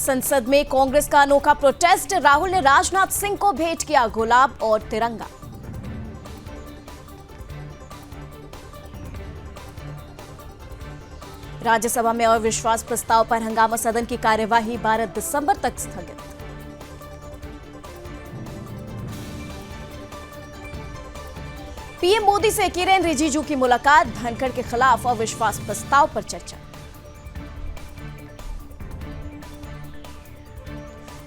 संसद में कांग्रेस का अनोखा प्रोटेस्ट। राहुल ने राजनाथ सिंह को भेंट किया गुलाब और तिरंगा। राज्यसभा में अविश्वास प्रस्ताव पर हंगामा। सदन की कार्यवाही 12 दिसंबर तक स्थगित। पीएम मोदी से किरेन रिजिजू की मुलाकात। धनखड़ के खिलाफ अविश्वास प्रस्ताव पर चर्चा।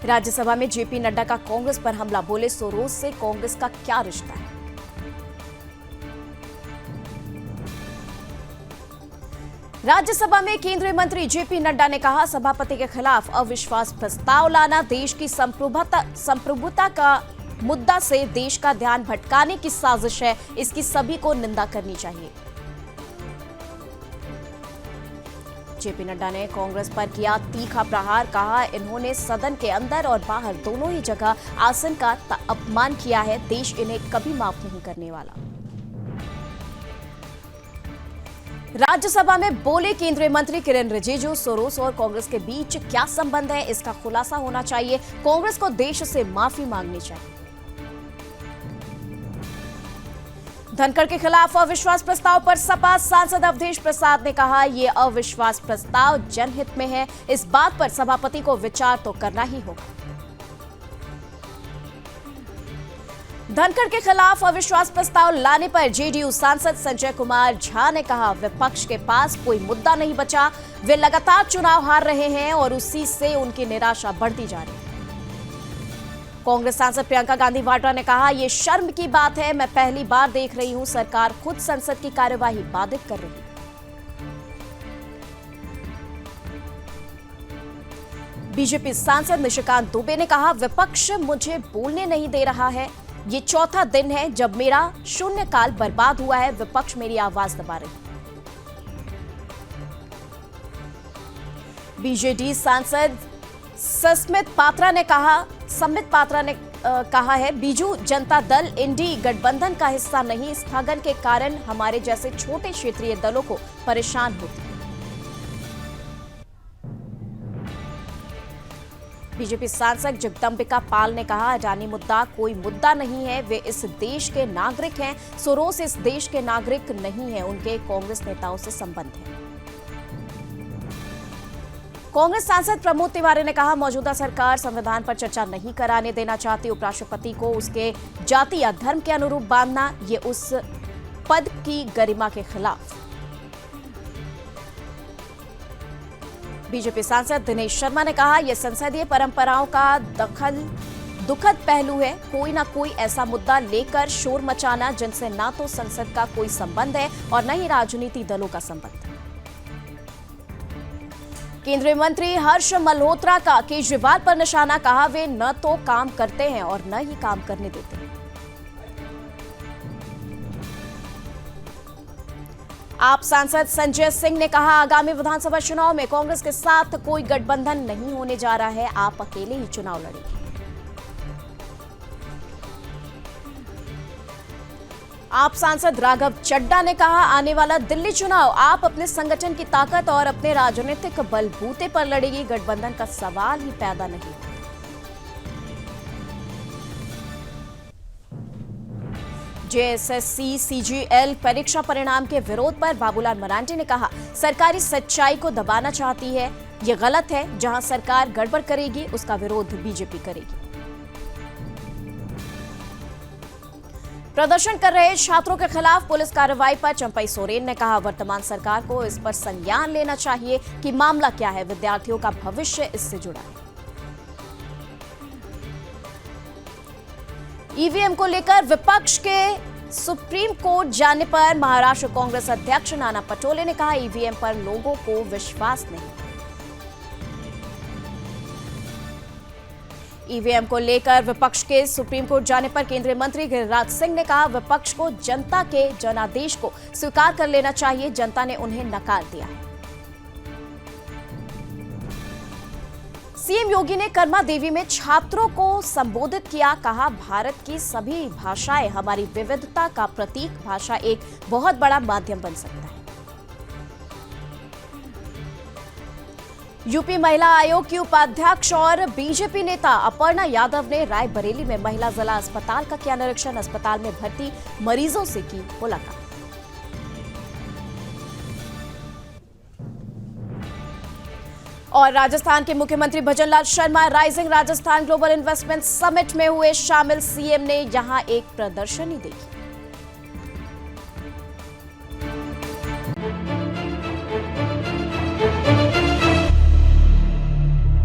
राज्यसभा में जेपी नड्डा का कांग्रेस पर हमला। बोले सोरोस से कांग्रेस का क्या रिश्ता है। राज्यसभा में केंद्रीय मंत्री जेपी नड्डा ने कहा, सभापति के खिलाफ अविश्वास प्रस्ताव लाना देश की संप्रभुता का मुद्दा से देश का ध्यान भटकाने की साजिश है। इसकी सभी को निंदा करनी चाहिए। जेपी नड्डा ने कांग्रेस पर किया तीखा प्रहार। कहा, इन्होंने सदन के अंदर और बाहर दोनों ही जगह आसन का अपमान किया है। देश इन्हें कभी माफ नहीं करने वाला। राज्यसभा में बोले केंद्रीय मंत्री किरेन रिजिजू, सोरोस और कांग्रेस के बीच क्या संबंध है, इसका खुलासा होना चाहिए। कांग्रेस को देश से माफी मांगनी चाहिए। धनखड़ के खिलाफ अविश्वास प्रस्ताव पर सपा सांसद अवधेश प्रसाद ने कहा, यह अविश्वास प्रस्ताव जनहित में है। इस बात पर सभापति को विचार तो करना ही होगा। धनखड़ के खिलाफ अविश्वास प्रस्ताव लाने पर जेडीयू सांसद संजय कुमार झा ने कहा, विपक्ष के पास कोई मुद्दा नहीं बचा। वे लगातार चुनाव हार रहे हैं और उसी से उनकी निराशा बढ़ती जा रही है। कांग्रेस सांसद प्रियंका गांधी वाड्रा ने कहा, यह शर्म की बात है। मैं पहली बार देख रही हूं सरकार खुद संसद की कार्यवाही बाधित कर रही है। बीजेपी सांसद निशिकांत दुबे ने कहा, विपक्ष मुझे बोलने नहीं दे रहा है। ये चौथा दिन है जब मेरा शून्यकाल बर्बाद हुआ है। विपक्ष मेरी आवाज दबा रही है। बीजेडी सांसद संबित पात्रा ने कहा है, बीजू जनता दल इंडी गठबंधन का हिस्सा नहीं। स्थगन के कारण हमारे जैसे छोटे क्षेत्रीय दलों को परेशान होती है। बीजेपी सांसद जगदंबिका पाल ने कहा, अडानी मुद्दा कोई मुद्दा नहीं है। वे इस देश के नागरिक हैं। सोरोस इस देश के नागरिक नहीं है। उनके कांग्रेस नेताओं से संबंध है। कांग्रेस सांसद प्रमोद तिवारी ने कहा, मौजूदा सरकार संविधान पर चर्चा नहीं कराने देना चाहती। उपराष्ट्रपति को उसके जाति या धर्म के अनुरूप बांधना, ये उस पद की गरिमा के खिलाफ। बीजेपी सांसद दिनेश शर्मा ने कहा, यह संसदीय परंपराओं का दुखद पहलू है। कोई ना कोई ऐसा मुद्दा लेकर शोर मचाना जिनसे ना तो संसद का कोई संबंध है और न ही राजनीतिक दलों का संबंध। केंद्रीय मंत्री हर्ष मल्होत्रा का केजरीवाल पर निशाना। कहा, वे न तो काम करते हैं और न ही काम करने देते हैं। आप सांसद संजय सिंह ने कहा, आगामी विधानसभा चुनाव में कांग्रेस के साथ कोई गठबंधन नहीं होने जा रहा है। आप अकेले ही चुनाव लड़ेंगे। आप सांसद राघव चड्ढा ने कहा, आने वाला दिल्ली चुनाव आप अपने संगठन की ताकत और अपने राजनीतिक बलबूते पर लड़ेगी। गठबंधन का सवाल ही पैदा नहीं। जेएसएससी सीजीएल परीक्षा परिणाम के विरोध पर बाबूलाल मरांडी ने कहा, सरकारी सच्चाई को दबाना चाहती है। यह गलत है। जहां सरकार गड़बड़ करेगी उसका विरोध बीजेपी करेगी। प्रदर्शन कर रहे छात्रों के खिलाफ पुलिस कार्रवाई पर चंपई सोरेन ने कहा, वर्तमान सरकार को इस पर संज्ञान लेना चाहिए कि मामला क्या है। विद्यार्थियों का भविष्य इससे जुड़ा है। ईवीएम को लेकर विपक्ष के सुप्रीम कोर्ट जाने पर महाराष्ट्र कांग्रेस अध्यक्ष नाना पटोले ने कहा, ईवीएम पर लोगों को विश्वास नहीं। ईवीएम को लेकर विपक्ष के सुप्रीम कोर्ट जाने पर केंद्रीय मंत्री गिरिराज सिंह ने कहा, विपक्ष को जनता के जनादेश को स्वीकार कर लेना चाहिए। जनता ने उन्हें नकार दिया है। सीएम योगी ने कर्मा देवी में छात्रों को संबोधित किया। कहा, भारत की सभी भाषाएं हमारी विविधता का प्रतीक। भाषा एक बहुत बड़ा माध्यम बन सकता है। यूपी महिला आयोग की उपाध्यक्ष और बीजेपी नेता अपर्णा यादव ने रायबरेली में महिला जिला अस्पताल का किया निरीक्षण। अस्पताल में भर्ती मरीजों से की मुलाकात। और राजस्थान के मुख्यमंत्री Bhajanlal Sharma rising Rajasthan global investment summit में हुए शामिल। सीएम ने यहां एक प्रदर्शनी देखी।